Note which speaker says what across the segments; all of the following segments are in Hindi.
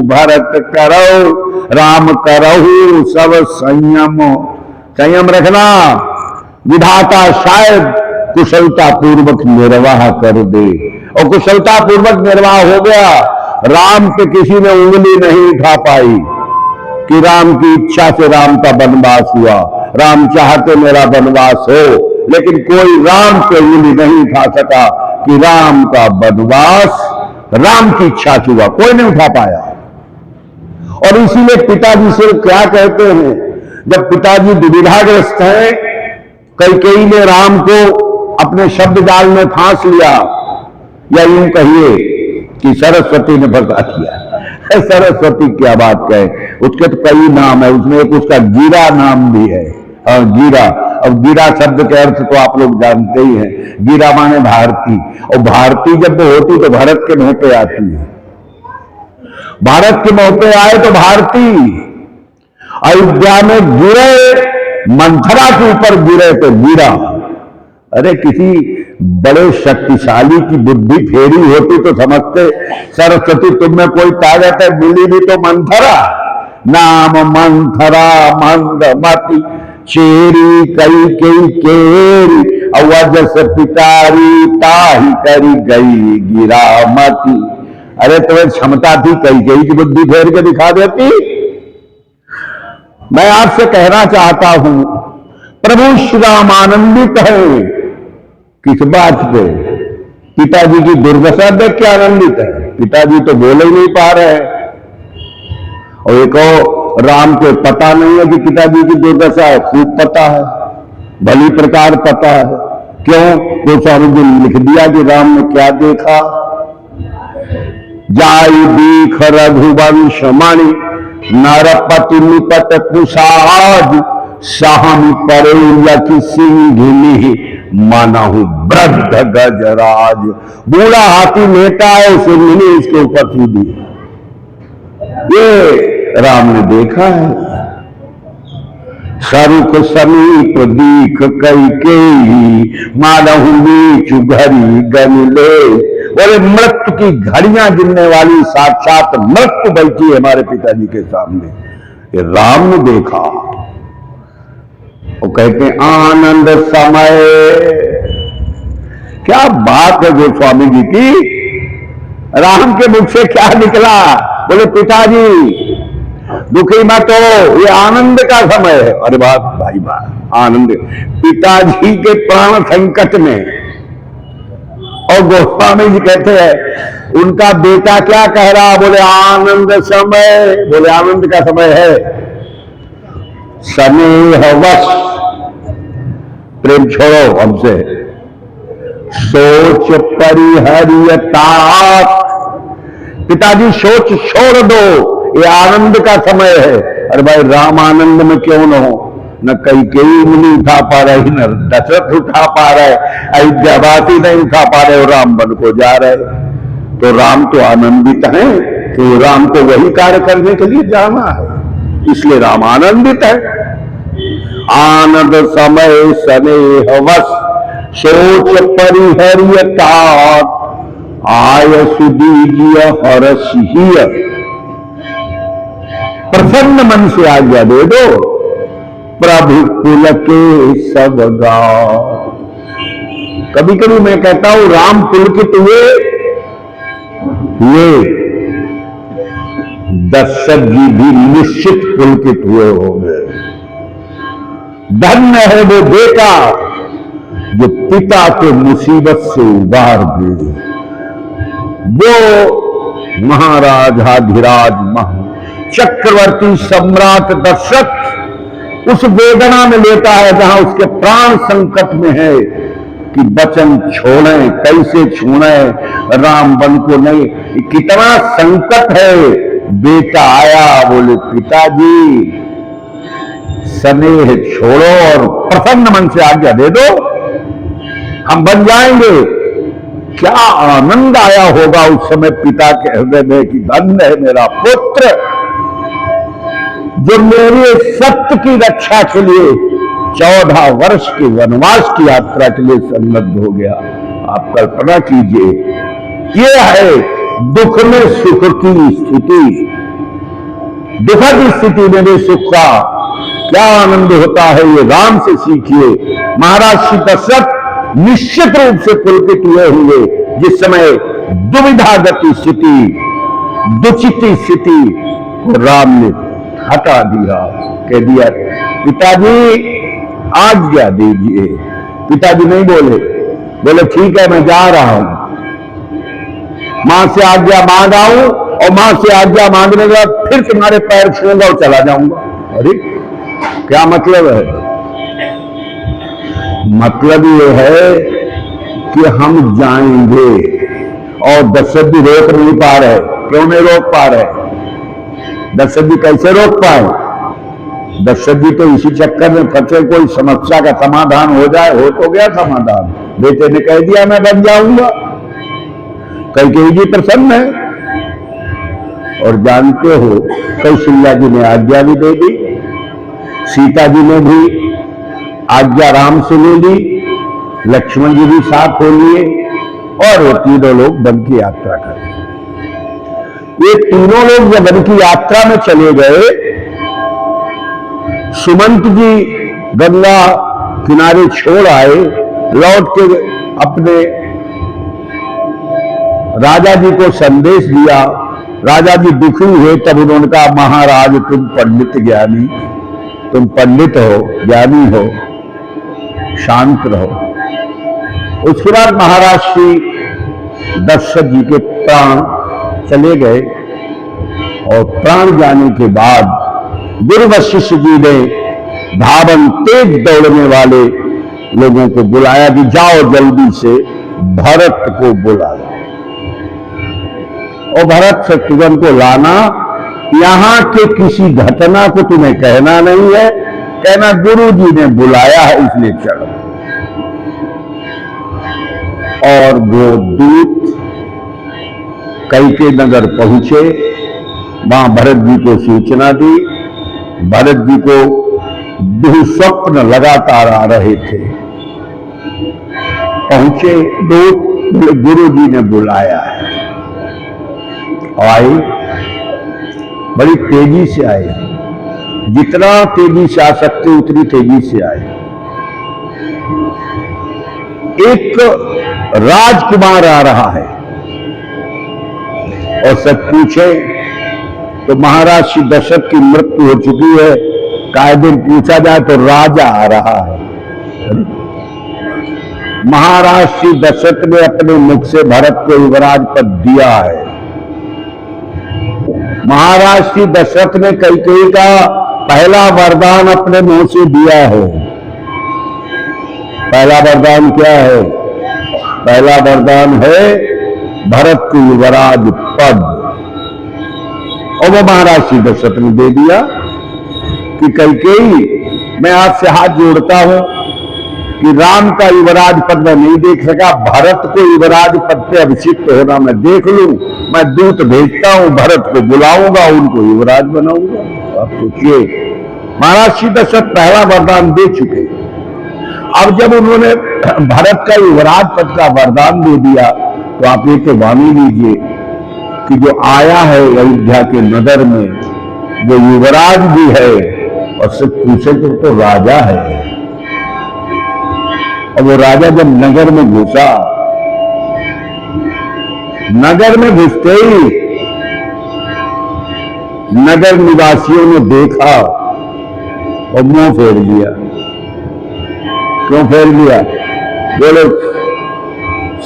Speaker 1: भरत करो, राम करहु सब संयम। संयम रखना, विधाता शायद कुशलता पूर्वक निर्वाह कर दे। और कुशलता पूर्वक निर्वाह हो गया। राम पे किसी ने उंगली नहीं उठा पाई कि राम की इच्छा से राम का वनवास हुआ, राम चाहते मेरा वनवास हो, लेकिन कोई राम पे उंगली नहीं उठा सका कि राम का वनवास राम की इच्छा से हुआ, कोई नहीं उठा पाया। और इसीलिए पिताजी से क्या कहते हैं, जब पिताजी दुविधाग्रस्त हैं, कैकेयी ने राम को अपने शब्द जाल में फांस लिया, या यूं कहिए कि सरस्वती ने फंसा दिया। सरस्वती क्या बात कहे, उसके तो कई नाम है, उसमें एक उसका गिरा नाम भी है। गिरा, अब गिरा शब्द के अर्थ तो आप लोग जानते ही हैं, गिरा माने भारती, और भारती जब होती तो भरत के मुंह पे आती है। भारत के मुंह पे आए तो भारती, अयोध्या में गिरे, मंथरा के ऊपर गिरे तो गिरा। अरे किसी बड़े शक्तिशाली की बुद्धि फेरी होती तो समझते, सरस्वती तुम में कोई ताकत है, मिली भी तो मंथरा। नाम मंथरा मंदमती, चेरी कई कई केरी, अवजस पितारी ताही करी गई गिरामती। अरे तुम्हें क्षमता थी कई की बुद्धि फेर के दिखा देती। मैं आपसे कहना चाहता हूं, प्रभु श्री राम आनंदित है। किस बात पे? पिताजी की दुर्दशा देख के आनंदित है। पिताजी तो बोल ही नहीं पा रहे हैं, और एक और राम को पता नहीं है कि पिताजी की दुर्दशा है, खूब पता है, भली प्रकार पता है। क्यों? गोस्वामी जी ने लिख दिया कि राम ने क्या देखा। जाई दीख रघुवंश मणि, नरपति निपट कुशाद, साहमी परे लखी सिंघिनी, मानहु वृद्ध गजराज। बूढ़ा हाथी नेता है, सिंघिनी इसके ऊपर सीधी। ये राम ने देखा है। सरुख समीप दीख कैकेयी, मानहु नीचु घड़ी गन ले। बोले मृत्यु की घड़ियां गिनने वाली साक्षात मृत्यु बैठी है हमारे पिताजी के सामने। ये राम ने देखा। वो कहते हैं आनंद समय। क्या बात है गोस्वामी जी की। राम के मुख से क्या निकला? बोले पिताजी दुखी मत हो, ये आनंद का समय है। अरे बात भाई बात आनंद, पिताजी के प्राण संकट में। और गोस्वामी जी कहते हैं उनका बेटा क्या कह रहा? बोले आनंद समय। बोले आनंद का समय है। स्नेहवश, प्रेम छोड़ो हमसे, सोच परिहरियता। पिताजी सोच छोड़ दो, ये आनंद का समय है। अरे भाई राम आनंद में क्यों न हो? न कैकेयी नहीं उठा पा रही, न दशरथ उठा पा रहे, अयोध्यावासी नहीं उठा पा रहे, और राम बन को जा रहे। तो राम तो आनंदित हैं, तो राम को वही कार्य करने के लिए जाना है, इसलिए राम आनंदित है। आनंद समय स्नेहवश, सोच परिहरियता, आय सुदीजिय हरसिय। प्रसन्न मन से आज्ञा दे दो, प्रभु कुल के सब गाँव। कभी कभी मैं कहता हूं राम पुलकित हुए, दशरथ जी भी निश्चित पुलकित हुए होंगे। धन्य है वो बेटा जो पिता को मुसीबत से उबार दे। वो महाराजाधिराज चक्रवर्ती सम्राट दशरथ उस वेदना में लेता है जहां उसके प्राण संकट में है कि वचन छोड़े, कैसे छोड़े, राम बन को नहीं। कितना संकट है। बेटा आया, बोले पिताजी स्नेह छोड़ो और प्रसन्न मन से आज्ञा दे दो, हम बन जाएंगे। क्या आनंद आया होगा उस समय पिता के हृदय में कि धन्य है मेरा पुत्र जो मेरे सत्य की रक्षा के लिए 14 वर्ष के वनवास की यात्रा के लिए सन्नद्ध हो गया। आप कल्पना कीजिए, ये है दुख में सुख की स्थिति। दुखद स्थिति में भी सुख का क्या आनंद होता है, ये राम से सीखिए। महाराज श्री दशरथ निश्चित रूप से पुलकित हुए होंगे जिस समय दुविधागति स्थिति, दुचित स्थिति को राम ने हटा दिया, कह दिया पिताजी आज्ञा दीजिए। पिताजी नहीं बोले, बोले ठीक है मैं जा रहा हूं, मां से आज्ञा मांग आऊं और मां से आज्ञा मांगने के बाद फिर तुम्हारे पैर छूंगा और चला जाऊंगा। अरे क्या मतलब है? मतलब ये है कि हम जाएंगे और दशरथ जी रोक नहीं पा रहे। क्यों नहीं रोक पा रहे? दशरथ जी कैसे रोक पाए? दशरथ जी तो इसी चक्कर में फंसे, कोई समस्या का समाधान हो जाए। हो तो गया समाधान, बेटे ने कह दिया मैं बन जाऊंगा। कैकेयी जी प्रसन्न है और जानते हो कौशल्या जी ने आज्ञा भी दे दी, सीता जी ने भी आज्ञा राम से ले ली, लक्ष्मण जी भी साथ हो लिए और वो तीनों लोग वन की यात्रा कर। ये तीनों लोग जब वन की यात्रा में चले गए, सुमंत जी गंगा किनारे छोड़ आए, लौट के अपने राजा जी को संदेश दिया। राजा जी दुखी हुए, तब उन्होंने कहा महाराज तुम पंडित ज्ञानी, तुम पंडित हो, ज्ञानी हो, शांत रहो। उसके बाद महाराज श्री दशरथ जी के प्राण चले गए और प्राण जाने के बाद गुरु वशिष्ठ जी ने धावन तेज दौड़ने वाले लोगों को बुलाया कि जाओ जल्दी से भरत को बुला लो और भरत शत्रुघ्न को लाना। यहां के किसी घटना को तुम्हें कहना नहीं है, कहना गुरु जी ने बुलाया है इसलिए चलो। और वो दूत कैकेयी नगर पहुंचे, वहां भरत जी को सूचना दी। भरत जी को दुःस्वप्न लगातार आ रहे थे। पहुंचे दूत, गुरु जी ने बुलाया है। आए, बड़ी तेजी से आए, जितना तेजी से आ सकते उतनी तेजी से आए। एक राजकुमार आ रहा है और सब पूछे तो महाराज श्री दशरथ की मृत्यु हो चुकी है, कायदे पूछा जाए तो राजा आ रहा है। महाराज श्री दशरथ ने अपने मुख से भरत को युवराज पद दिया है। महाराज श्री दशरथ ने कैकेयी का पहला वरदान अपने मुंह से दिया है। पहला वरदान क्या है? पहला वरदान है भरत को युवराज पद, और वो महाराज श्री दशरथ ने दे दिया कि कैकेयी मैं आपसे हाथ जोड़ता हूं कि राम का युवराज पद मैं नहीं देख सका, भरत को युवराज पद पे अभिषिक्त होना मैं देख लूं। मैं दूत भेजता हूं, भरत को बुलाऊंगा, उनको युवराज बनाऊंगा। आप सोचिए, महाराज श्री दशरथ पहला वरदान दे चुके। अब जब उन्होंने भरत का युवराज पद का वरदान दे दिया तो आप ये तो वाणी लीजिए कि जो आया है अयोध्या के नगर में वो युवराज भी है और सिर्फ पूछे तो राजा है। और वो राजा जब नगर में घुसा, नगर में घुसते ही नगर निवासियों ने देखा और मुंह फेर लिया। क्यों फेर लिया? बोले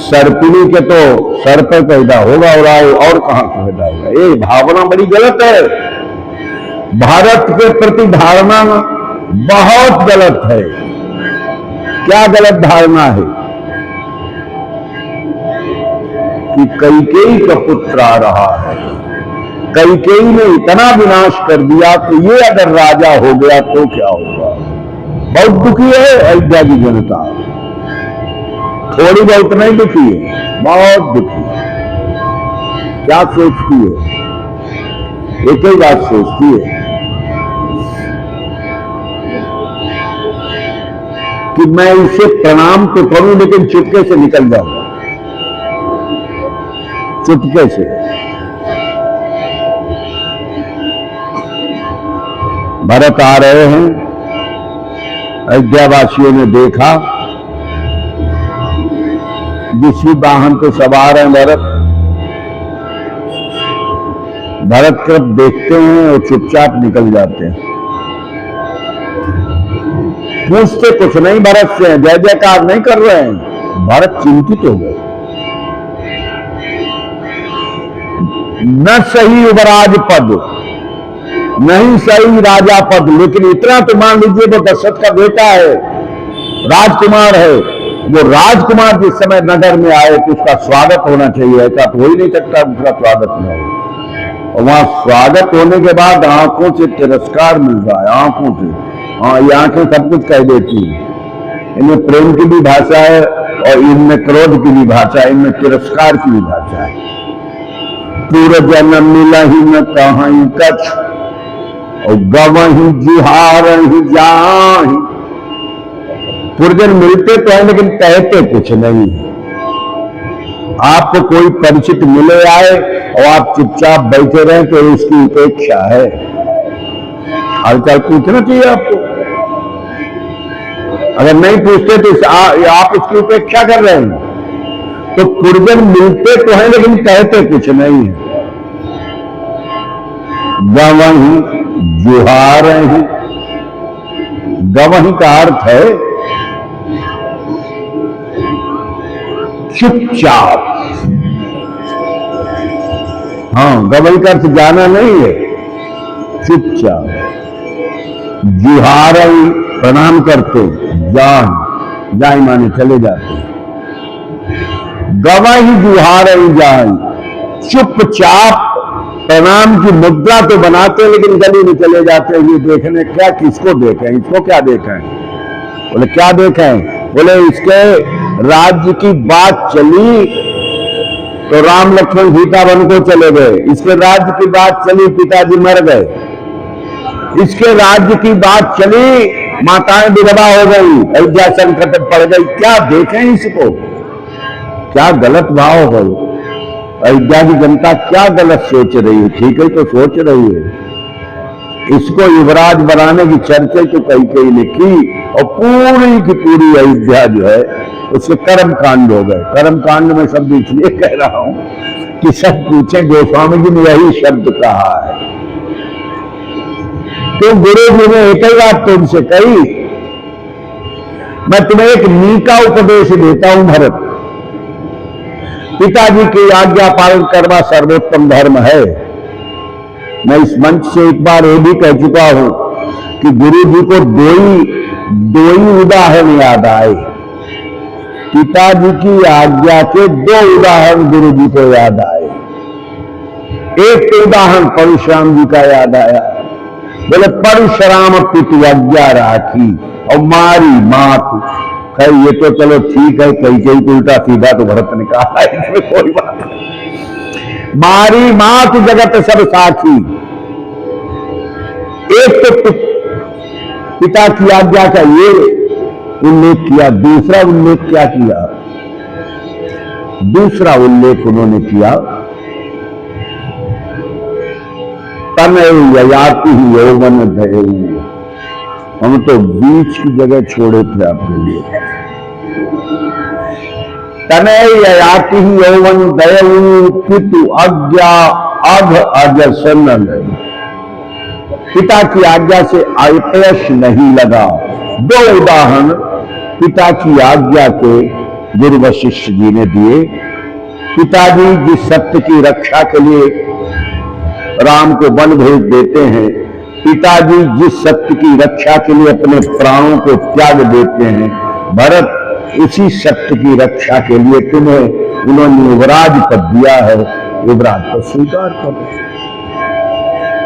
Speaker 1: सर्पिणी के तो सर पर पैदा होगा और कहां पैदा होगा। ये भावना बड़ी गलत है। भारत के प्रति धारणा बहुत गलत है। क्या गलत धारणा है? कि कैकेयी का पुत्र आ रहा है, कैकेयी ने इतना विनाश कर दिया कि ये अगर राजा हो गया तो क्या होगा। बहुत दुखी है अयोध्या की जनता, थोड़ी बहुत नहीं दुखी है, बहुत दुखी है। क्या सोचती है? एक ही बात सोचती है कि मैं इसे प्रणाम तो करूं लेकिन चुपके से निकल जाऊं, चुपके से। भरत आ रहे हैं। अयोध्यावासियों ने देखा जिसी वाहन पे सवार हैं भरत। भरत तरफ देखते हैं और चुपचाप निकल जाते हैं, पूछते कुछ नहीं भरत से, जय जयकार नहीं कर रहे हैं। भरत चिंतित हो गए। न सही युवराज पद, नहीं सही राजा पद, लेकिन इतना तो मान लीजिए वो दशरथ का बेटा है, राजकुमार है। वो राजकुमार जिस समय नगर में आए तो उसका स्वागत होना चाहिए, ऐसा तो हो ही नहीं सकता उसका स्वागत न हो। और वहां स्वागत होने के बाद आंखों से तिरस्कार मिल रहा है, आंखों से। हाँ, ये आंखें सब कुछ कह देती है। इनमें प्रेम की भी भाषा है और इनमें क्रोध की भी भाषा है, इनमें तिरस्कार की भी भाषा है। पूर्व जन्म मिला ही न कहीं कछ और गवही जुहार ही जाहि। पूर्वजन मिलते तो है लेकिन कहते कुछ नहीं। आपको कोई परिचित मिले आए और आप चुपचाप बैठे रहे तो इसकी उपेक्षा है। हालचाल पूछना चाहिए आपको। अगर नहीं पूछते तो आप इसकी उपेक्षा कर रहे हैं। तो पूर्वजन मिलते तो हैं लेकिन कहते कुछ नहीं है। गवही जुहार ही, गवही का अर्थ है चुपचाप। हाँ, गवही का अर्थ जाना नहीं है, चुपचाप। जुहार प्रणाम करते, जान जाए माने चले जाते। गवही जुहार जान, चुपचाप प्रणाम की मुद्रा तो बनाते लेकिन गली में चले जाते हैं। ये देखने क्या, किसको देखें, इसको क्या देखें? बोले क्या देखें? बोले इसके राज्य की बात चली तो राम लक्ष्मण सीता वन को चले गए। इसके राज्य की बात चली, पिताजी मर गए। इसके राज्य की बात चली, माताएं विधवा हो गई, अयोध्या संकट पड़ गई। क्या देखें इसको? क्या गलत भाव हो? अयोध्या की जनता क्या गलत सोच रही है? ठीक है तो सोच रही है। इसको युवराज बनाने की चर्चा तो कई ने की और पूरी की पूरी अयोध्या जो है उसके कर्म कांड हो गए। कर्म कांड में शब्द इसलिए कह रहा हूं कि सब पूछे, गोस्वामी जी ने यही शब्द कहा है। तो गुरु जी ने एक ही बात तुमसे कही, मैं तुम्हें एक नीका उपदेश देता हूं भरत। पिताजी की आज्ञा पालन करना सर्वोत्तम धर्म है। मैं इस मंच से एक बार ये भी कह चुका हूं कि गुरु जी को दो ही उदाहरण याद आए। पिताजी की आज्ञा के 2 उदाहरण गुरु जी को याद आए। एक तो उदाहरण परशुराम जी का याद आया। बोले परशुराम पितु आज्ञा राखी और मारी मात। खैर ये तो चलो ठीक है, कई उल्टा सीधा तो भरत ने कहा, इसमें कोई बात नहीं। मारी मात जगत सब साखी। एक तो पिता की आज्ञा का ये उल्लेख किया, दूसरा उल्लेख क्या किया? दूसरा उल्लेख उन्होंने किया तनय ययाति यौवन दयऊ। हम तो बीच की जगह छोड़े थे आपके लिए। तनय ययाति यौवन दयऊ पितु आज्ञा अघ अजसन। पिता की आज्ञा से अपयश नहीं लगा। 2 उदाहरण पिता की आज्ञा के गुरु वशिष्ठ जी ने दिए। पिताजी जिस सत्य की रक्षा के लिए राम को वन भेज देते हैं, पिताजी जिस सत्य की रक्षा के लिए अपने प्राणों को त्याग देते हैं, भरत उसी सत्य की रक्षा के लिए तुम्हें उन्होंने युवराज पद दिया है। युवराज पद स्वीकार करो।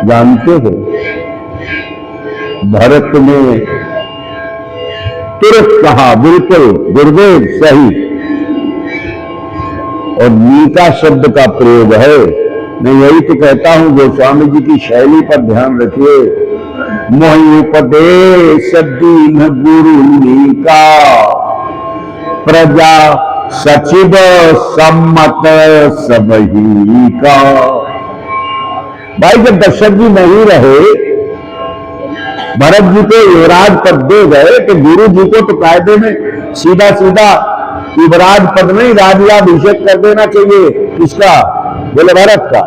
Speaker 1: जानते हो भरत ने तुरंत कहा, बिल्कुल गुरुदेव सही। और नीका शब्द का प्रयोग है। मैं यही तो कहता हूं, गोस्वामी जी की शैली पर ध्यान रखिए। मोहि उपदेश दीन गुरु नीका, प्रजा सचिव सम्मत सबही का। भाई जब दशरथ जी नहीं रहे भरत जी को युवराज पद दे गए तो गुरु जी को तो कायदे में सीधा सीधा युवराज पद नहीं राज्याभिषेक कर देना चाहिए। किसका? बोले भरत का।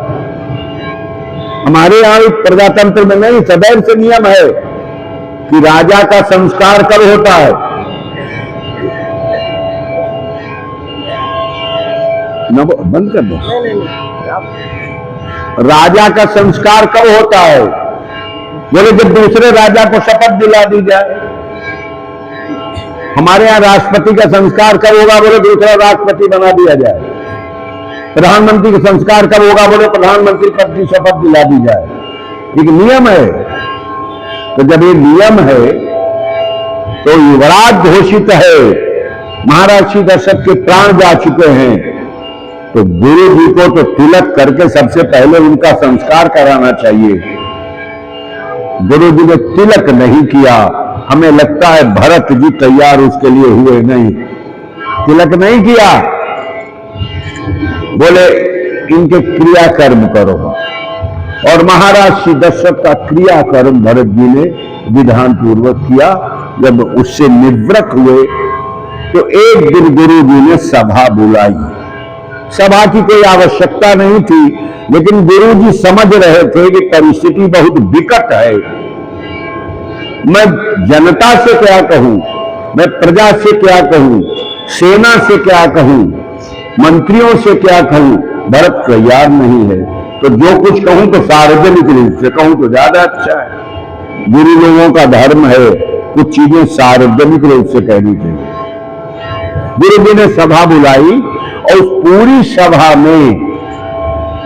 Speaker 1: हमारे यहां प्रजातंत्र में नहीं, सदैव से नियम है कि राजा का संस्कार कब होता है? बंद कर दो। राजा का संस्कार कब होता है? बोले जब दूसरे राजा को शपथ दिला दी जाए। हमारे यहां राष्ट्रपति का संस्कार कब होगा? बोले दूसरा राष्ट्रपति बना दिया जाए। प्रधानमंत्री का संस्कार कब होगा? बोले प्रधानमंत्री पद की शपथ दिला दी जाए। एक नियम है। तो जब ये नियम है तो युवराज घोषित है, महर्षि दशरथ के प्राण जा चुके हैं, तो गुरु जी को तो तिलक करके सबसे पहले उनका संस्कार कराना चाहिए। गुरु जी ने तिलक नहीं किया। हमें लगता है भरत जी तैयार उसके लिए हुए नहीं, तिलक नहीं किया। बोले इनके क्रियाकर्म करो, और महर्षि दशरथ का क्रियाकर्म भरत जी ने विधान पूर्वक किया। जब उससे निवृत्त हुए तो एक दिन गुरु जी ने सभा बुलाई। सभा की कोई आवश्यकता नहीं थी, लेकिन गुरु जी समझ रहे थे कि परिस्थिति बहुत विकट है। मैं जनता से क्या कहूं, मैं प्रजा से क्या कहूं, सेना से क्या कहूं, मंत्रियों से क्या कहूं? भरत तैयार नहीं है। तो जो कुछ कहूं तो सार्वजनिक रूप से कहूं तो ज्यादा अच्छा है। गुरु लोगों का धर्म है कुछ चीजें सार्वजनिक रूप से कहनी चाहिए। गुरु जी ने सभा बुलाई और उस पूरी सभा में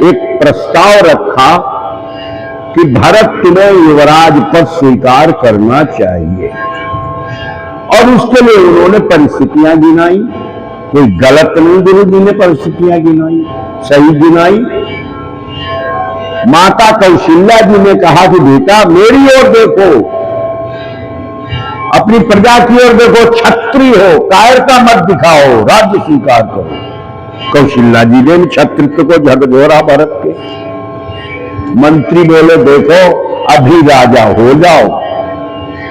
Speaker 1: एक प्रस्ताव रखा कि भरत तुम्हें युवराज पद स्वीकार करना चाहिए। और उसके लिए उन्होंने परिस्थितियां गिनाई। कोई गलत नहीं, गुरु जी ने परिस्थितियां गिनाई, सही गिनाई। माता कौशल्या जी ने कहा कि बेटा मेरी ओर देखो, अपनी प्रजा की ओर देखो, क्षत्रिय हो, कायरता मत दिखाओ, राज्य स्वीकार करो। कौशल्या जी ने क्षत्रित्व को झकझोरा भरत के। मंत्री बोले देखो अभी राजा हो जाओ,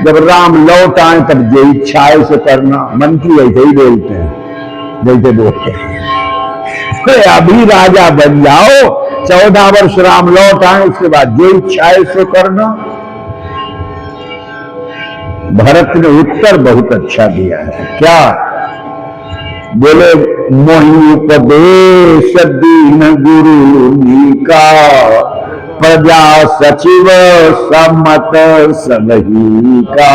Speaker 1: जब राम लौट आए तब जो इच्छा है से करना। मंत्री ऐसे ही बोलते हैं, जैसे बोलते हैं अभी राजा बन जाओ, 14 वर्ष राम लौट आए, उसके बाद जो इच्छा है सो करना। भरत ने उत्तर बहुत अच्छा दिया है। क्या बोले? मोहि उपदेश दीन गुरु का, प्रजा सचिव सम्मत सबही का।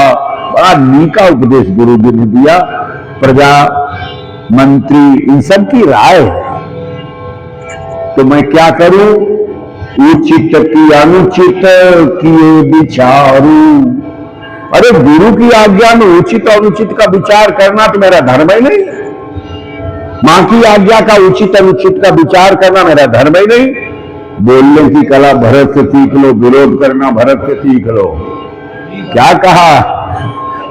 Speaker 1: बड़ा नीका उपदेश गुरु जी ने दिया। प्रजा मंत्री इन सब की राय है, तो मैं क्या करूं? उचित की अनुचित किए विचारू। अरे गुरु की आज्ञा में उचित और अनुचित का विचार करना तो मेरा धर्म ही नहीं। मां की आज्ञा का उचित अनुचित का विचार करना मेरा धर्म ही नहीं। बोलने की कला भरत से सीख लो, विरोध करना भरत से सीख लो। क्या कहा?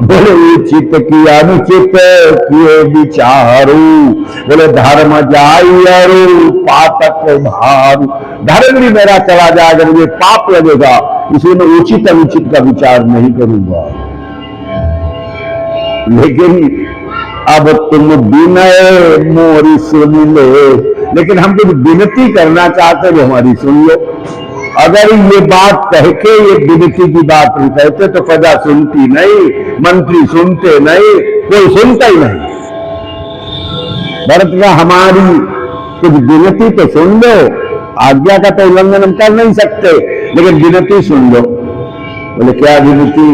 Speaker 1: बोले उचित की अनुचित किए विचारू। बोले धर्म जाइयरू पातक भारू। धर्म भी मेरा चला जाएगा, मुझे पाप लगेगा, इसलिए मैं उचित अनुचित का विचार नहीं करूंगा। लेकिन अब तुम विनय मोरी सुन ले। लेकिन हम कुछ विनती करना चाहते हो, हमारी सुन लो। अगर ये बात कह के ये विनती की बात नहीं कहते तो प्रजा सुनती नहीं, मंत्री सुनते नहीं, कोई सुनता ही नहीं। भरत का हमारी कुछ विनती तो सुन लो। आज्ञा का तो उल्लंघन हम कर नहीं सकते, लेकिन विनती सुन लो। बोले क्या विनती?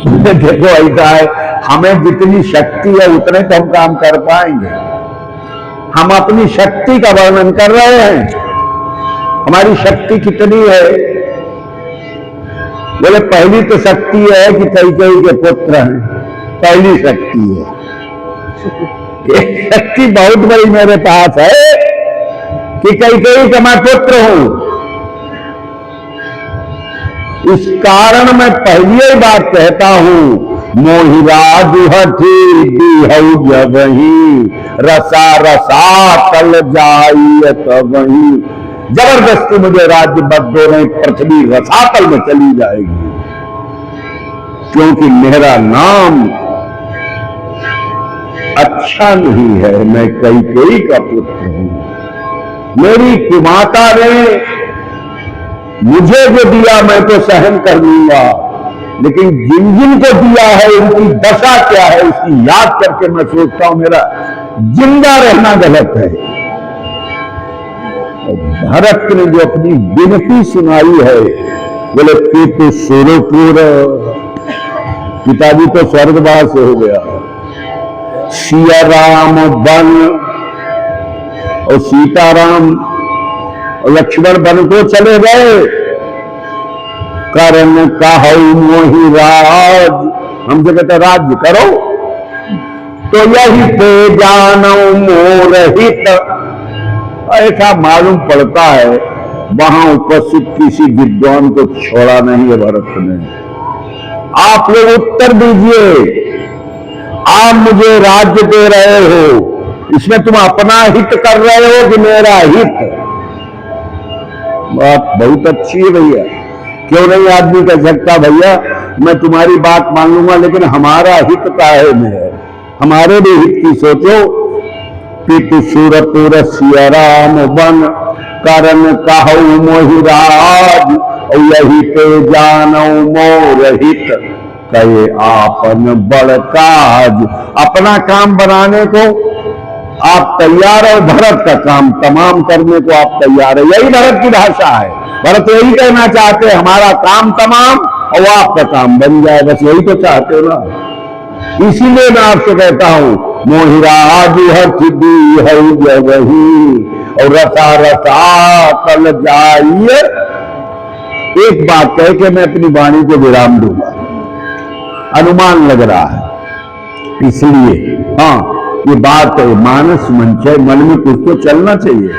Speaker 1: देखो ऐसा है, हमें जितनी शक्ति है उतने तो हम काम कर पाएंगे। हम अपनी शक्ति का वर्णन कर रहे हैं। हमारी शक्ति कितनी है? बोले पहली तो शक्ति है कि कैकेयी के पुत्र हैं, पहली शक्ति है। एक शक्ति बहुत बड़ी मेरे पास है कि कैकेयी का मैं पुत्र हूं। इस कारण मैं पहली ही बात कहता हूं, मोहिराज हठी दिहौ जबही, रसा रसा तल जाई तबही। जबरदस्ती मुझे राज्य बद दो नहीं, पृथ्वी रसातल में चली जाएगी। क्योंकि मेरा नाम अच्छा नहीं है, मैं कैकेयी का पुत्र हूं। मेरी कुमाता ने मुझे जो दिया मैं तो सहन कर लूंगा, लेकिन जिन जिन को दिया है उनकी दशा क्या है उसकी याद करके मैं सोचता हूं मेरा जिंदा रहना गलत है। भरत ने जो अपनी विनती सुनाई है, बोले पितु सुरपुर, पिताजी तो स्वर्गवास हो गया, सिया राम वन और सीताराम और लक्ष्मण वन को चले गए। करण कहु मोहि राज, हमसे कहते राज्य करो, तो यही पे जानो मोर हित। ऐसा मालूम पड़ता है वहां उपस्थित किसी विद्वान को छोड़ा नहीं है भरत ने। आप लोग उत्तर दीजिए, आप मुझे राज्य दे रहे हो, इसमें तुम अपना हित कर रहे हो कि मेरा हित? बात बहुत अच्छी है भैया, क्यों नहीं आदमी कह सकता भैया मैं तुम्हारी बात मान लूंगा लेकिन हमारा हित काहे में है, हमारे भी हित की सोचो। पितु सुरपुर सिया राम वन, करण कहु मोहि राज, और यही पे जानो मोर हित, कहे आपन बड़ काज। अपना काम बनाने को आप तैयार हो, भरत का काम तमाम करने को आप तैयार है। यही भरत की भाषा है। भरत यही कहना चाहते हैं हमारा काम तमाम और वो आपका काम बन जाए, बस यही तो चाहते हो ना। इसीलिए मैं आपसे कहता हूं मोहि राज हठ दी है जगही, और रसा रसा तल जाइए। एक बात कह के मैं अपनी वाणी को विराम दूंगा, अनुमान लग रहा है, इसलिए हाँ ये बात है, मानस मंच है, मन में कुछ तो चलना चाहिए।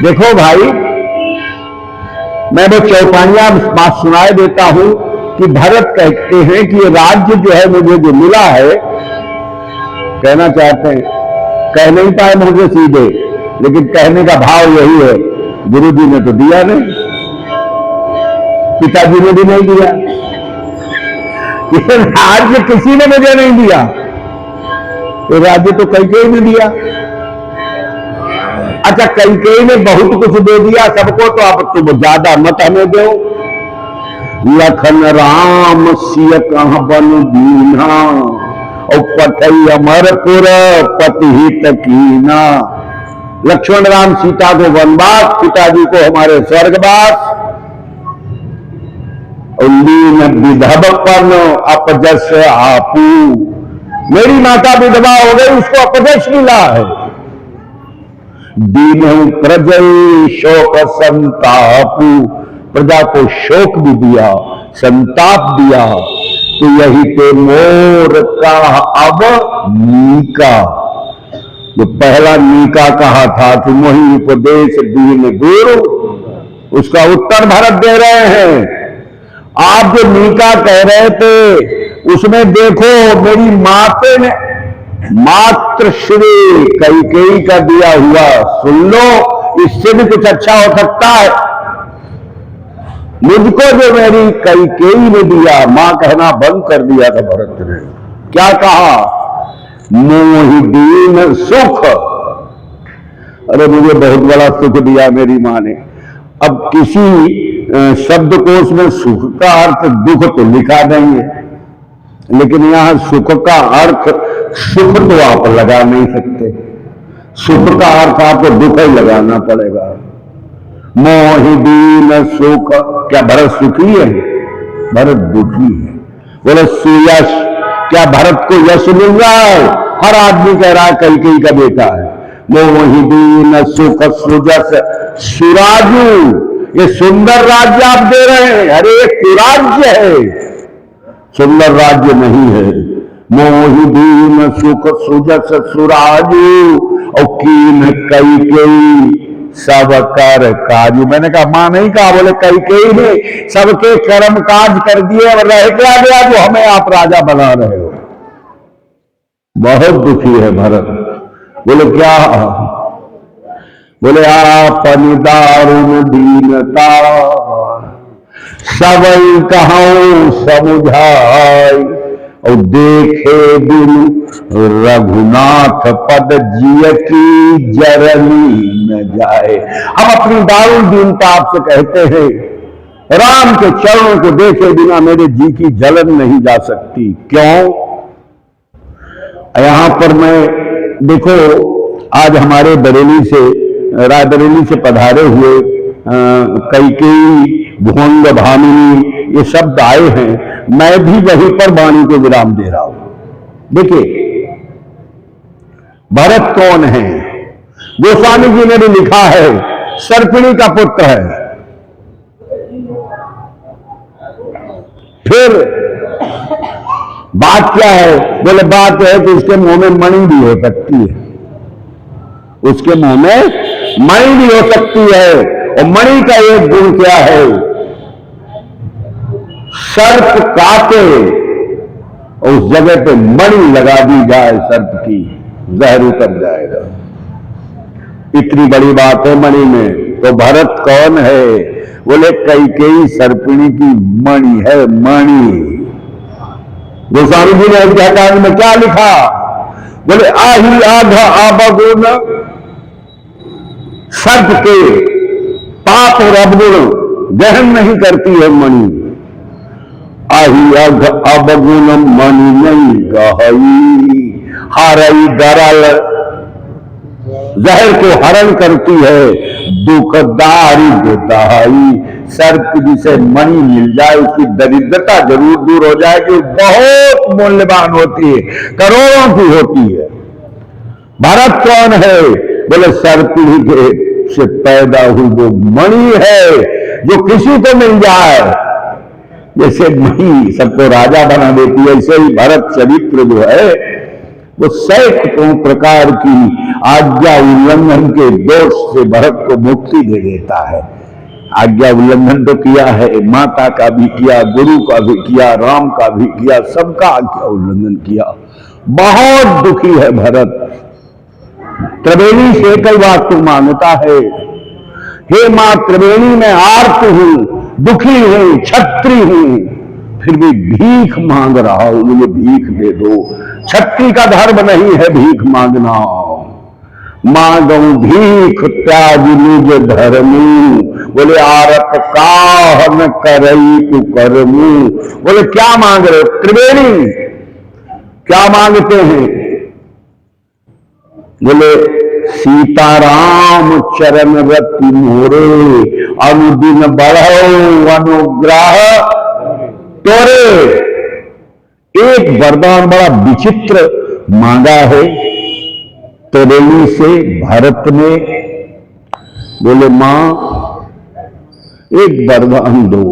Speaker 1: देखो भाई, मैं वो चौपाइया बात सुनाए देता हूं कि भरत कहते हैं कि ये राज्य जो है मुझे जो मिला है, कहना चाहते हैं, कह नहीं पाए मुझे सीधे, लेकिन कहने का भाव यही है, गुरु जी ने तो दिया नहीं, पिताजी ने भी नहीं दिया, ये राज्य किसी ने मुझे नहीं दिया, तो राज्य तो कैकेयी ने दिया। अच्छा, कैकेयी ने बहुत कुछ दे दिया सबको, तो अब तुम ज्यादा मत हमें दो। लखन राम सिय कहां बन दीना, और पठई अमरपुर पति हित कीना। लक्ष्मण राम सीता को वनवास, पिताजी को हमारे स्वर्गवास, और लीन विधव पर अपजस आपू। मेरी माता विधवा हो गई, उसको अपजस मिला है। दीन प्रजय शोक संतापू, प्रजा को शोक भी दिया, संताप दिया। तो यही पे मोर का अब नीका, जो पहला नीका कहा था कि मोहि उपदेश दीन गुरु, उसका उत्तर भरत दे रहे हैं। आप जो नीका कह रहे थे उसमें देखो मेरी माते ने मात्र श्री कैकेयी का दिया हुआ सुन लो, इससे भी कुछ अच्छा हो सकता है। मुझको जो मेरी कैकेयी ने दिया, मां कहना बंद कर दिया था भरत ने। क्या कहा? मोहि दीन सुख। अरे मुझे बहुत बड़ा सुख दिया मेरी मां ने। अब किसी शब्दकोश में सुख का अर्थ दुख तो लिखा नहीं है, लेकिन यहां सुख का अर्थ सुख तो आप लगा नहीं सकते, सुख का अर्थ आपको दुख ही लगाना पड़ेगा। मोहि दीन सुख, क्या भरत सुखी है? भरत दुखी है। बोले सुयश, क्या भरत को यश मिल रहा है? हर आदमी कह रहा है कैकेयी का बेटा है। मोहि दीन सुख सुजस सुराजू, ये सुंदर राज्य आप दे रहे हैं, अरे ये कुराज्य है, सुंदर राज्य नहीं है। मोहि दीन सुख सुजस सुराजू, और कीन कैकेयी सब कर काजू। मैंने कहा मां नहीं कहा, बोले कैकेयी ने सबके कर्म काज कर दिए, और रह क्या गया जो हमें आप राजा बना रहे हो। बहुत दुखी है भरत। बोले क्या? बोले आपन दारुण दीनता, सबई कहूं समुझाई, और देखे बिनु रघुनाथ पद जिय की जरनी न जाए। हम अपनी दारुण दीनता आपसे कहते हैं, राम के चरणों को देखे बिना मेरे जी की जलन नहीं जा सकती। क्यों? यहां पर मैं देखो, आज हमारे बरेली से, रायबरेली से पधारे हुए कैकेयी, भुवंग भामिनी, ये शब्द आए हैं। मैं भी वहीं पर वाणी को विराम दे रहा हूं। देखिए भरत कौन है? गोस्वामी जी ने भी लिखा है, सर्पिणी का पुत्र है। फिर बात क्या है? बोले बात है कि उसके मुंह में मणि भी हो सकती है, उसके मुंह में मणि भी हो सकती है। और मणि का एक गुण क्या है? सर्प काटे और उस जगह पे मणि लगा दी जाए, सर्प की जहर उतर जाएगा। इतनी बड़ी बात है मणि में। तो भरत कौन है? बोले कैकेयी सर्पिणी की मणि है, मणि। गोस्वामी जी ने अध्यात्म में क्या लिखा? बोले आही आधा आबगुण, सर्प के पाप और अवगुण गहन नहीं करती है मणि। आही अवगुण मणि नहीं गहई, हारई गरल, जहर को हरण करती है, दुखदारी देताई। सर्प जिसे मणि मिल जाए उसकी दरिद्रता जरूर दूर हो जाएगी, बहुत मूल्यवान होती है, करोड़ों की होती है। भरत कौन है? बोले सर्पिणी के से पैदा हुई वो मणि है, जो किसी को मिल जाए। जैसे मणि सबको राजा बना देती है, ऐसे ही भरत चरित्र जो है वो सैकड़ों प्रकार की आज्ञा उल्लंघन के दोष से भरत को मुक्ति दे देता है। आज्ञा उल्लंघन तो किया है, माता का भी किया, गुरु का भी किया, राम का भी किया, सबका आज्ञा उल्लंघन किया। बहुत दुखी है भरत। त्रिवेणी से कई बात तू मांगता है, हे मां त्रिवेणी मैं आर्त हूं, दुखी हूं, छत्री हूं, फिर भी भीख मांग रहा हूं, मुझे भीख दे दो। छत्री का धर्म नहीं है भीख मांगना। मांगू भीख त्याग निज धर्मू, बोले आरत काह न करई तू करमू। बोले क्या मांग रहे? त्रिवेणी क्या मांगते हैं? बोले सीताराम चरण रति मोरे, अनुदिन बढ़ो अनुग्रह तोरे। एक वरदान बड़ा विचित्र मांगा है त्रिवेणी से भरत ने। बोले मां एक वरदान दो।